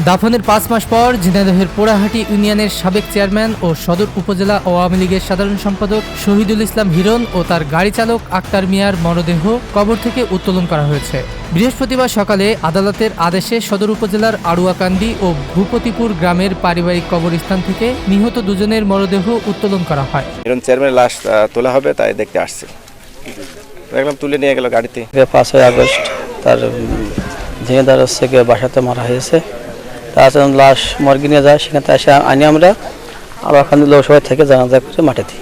দাফনের ৫ মাস পর ঝিনাইদহের পোড়াহাটি ইউনিয়নের সাবেক চেয়ারম্যান ও সদর উপজেলা আওয়ামী লীগের সাধারণ সম্পাদক শহীদুল ইসলাম হিরণ ও তার গাড়ি চালক আক্তার মিয়ার মরদেহ কবর থেকে উত্তোলন করা হয়েছে। বৃহস্পতিবার সকালে আদালতের আদেশে সদর উপজেলার আড়ুয়াকান্দি ও ভূপতিপুর গ্রামের পারিবারিক কবরস্থান থেকে নিহত দুজনের মরদেহ উত্তোলন করা হয়। হিরণ চেয়ারম্যানের লাশ তোলা হবে তাই দেখতে আসছে, দেখলাম তুলে নিয়ে গেল গাড়িতে। 5 আগস্ট তার ঝিনাইদহ থেকে বাসাতে মারা হয়েছে। তার লাশ মর্গে নিয়ে যায়, সেখানে এসে আনি আমরা আড়ুয়াকান্দি লোকসভা থেকে জানাজা করে মাঠে দিই।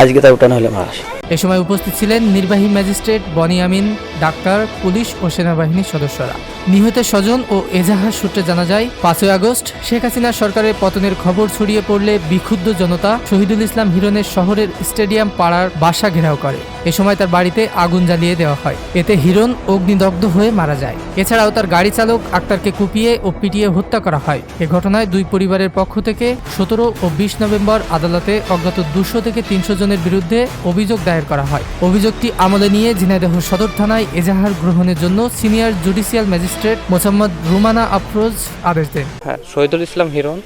আজকে তার উঠানো হলো মারা। এ সময় উপস্থিত ছিলেন নির্বাহী magistrate Boni Amin, doctor, police ও সেনাবাহিনীর সদস্যরা। নিহতের স্বজন ও এজাহার সূত্রে জানা যায়, 5 আগস্ট শেখ হাসিনার সরকারের পতনের খবর ছড়িয়ে পড়লে বিক্ষুব্ধ জনতা শহীদুল ইসলাম হিরণের শহরের স্টেডিয়াম পাড়ার বাসা ঘেরাও করে। এ সময় তার বাড়িতে আগুন জ্বালিয়ে দেওয়া হয়। এতে হিরণ অগ্নিদগ্ধ হয়ে মারা যায়। এছাড়াও তার গাড়ি চালক আক্তারকে কুপিয়ে ও পিটিয়ে হত্যা করা হয়। এ ঘটনায় দুই পরিবারের পক্ষ থেকে 17 ও 20 নভেম্বর আদালতে অজ্ঞাত 200 থেকে 300 জনের বিরুদ্ধে অভিযোগ দায়ের করা হয়। অভিযোগটি আমলে নিয়ে ঝিনাইদহ সদর থানায় এজাহার গ্রহণের জন্য senior judicial magistrate Mosammat Rumana Afroz আদেশ দেন। শহীদুল ইসলাম হিরণ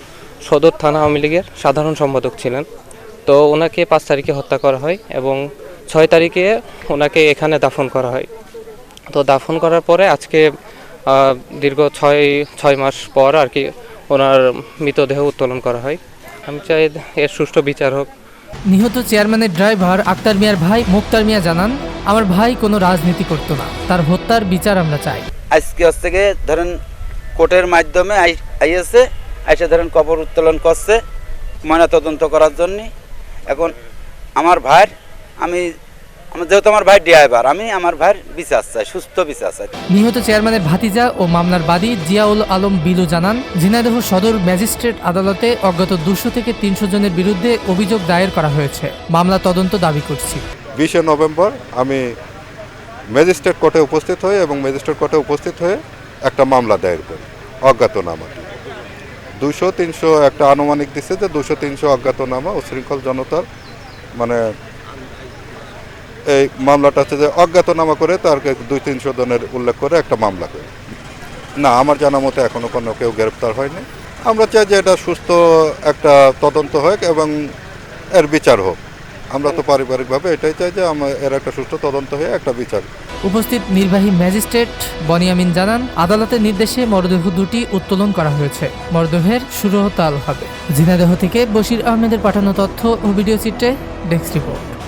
সদর থানা আওয়ামী লীগের সাধারণ সম্পাদক ছিলেন। তো ওনাকে 5 তারিখে হত্যা করা হয় এবং 6 তারিখে ওনাকে এখানে দাফন করা হয়। তো দাফন করার পরে আজকে দীর্ঘ 6 মাস পর আর কি ওনার মৃতদেহ উত্তোলন করা হয়। আমি চাই এর সুষ্ঠু বিচার হোক। নিহত চেয়ারম্যানের ড্রাইভার আক্তার মিয়ার ভাই মুক্তার মিয়া জানান, আমার ভাই কোনো রাজনীতি করতো না, তার হত্যার বিচার আমরা চাই। আজকে হচ্ছে ধরেন কোর্টের মাধ্যমে আইএসে এসে ধরেন কবর উত্তোলন করছে ময়নাতদন্ত করার জন্য। এখন আমার ভাইয়ের যেহেতু আমার ভাই ড্রাইভার, আমি আমার ভাইয়ের বিচার চাই, সুস্থ বিচার চাই। নিহত চেয়ারম্যানের ভাতিজা ও মামলার বাদী জিয়াউল আলম বিলু জানান, ঝিনাইদহ সদর ম্যাজিস্ট্রেট আদালতে অজ্ঞাত 200 থেকে 300 জনের বিরুদ্ধে অভিযোগ দায়ের করা হয়েছে। মামলা তদন্ত দাবি করছি। 20 নভেম্বর আমি ম্যাজিস্ট্রেট কোর্টে উপস্থিত হই এবং ম্যাজিস্ট্রেট কোর্টে উপস্থিত হয়ে একটা মামলা দায়ের করি অজ্ঞাতনামা। 200-300 একটা আনুমানিক দিচ্ছে যে 200-300 অজ্ঞাতনামা উশৃঙ্খল জনতার মানে এই মামলাটা হচ্ছে যে অজ্ঞাতনামা করে তারকে 200-300 জনের উল্লেখ করে একটা মামলা করে। না, আমার জানা মতে এখনো কোনো কেউ গ্রেপ্তার হয়নি। আমরা চাই যে এটা সুস্থ একটা তদন্ত হোক এবং এর বিচার হোক। আমরা তো পারিবারিকভাবে এটাই চাই যে এর একটা সুষ্ঠু তদন্ত হয়ে একটা বিচার। উপস্থিত নির্বাহী ম্যাজিস্ট্রেট বনি আমিন জানান, আদালতের নির্দেশে মরদেহ দুটি উত্তোলন করা হয়েছে। মরদেহের সুরহতাল হবে। ঝিনাইদহ থেকে বশির আহমেদের পাঠানো তথ্য ও ভিডিও চিত্রে ডেস্ক রিপোর্ট।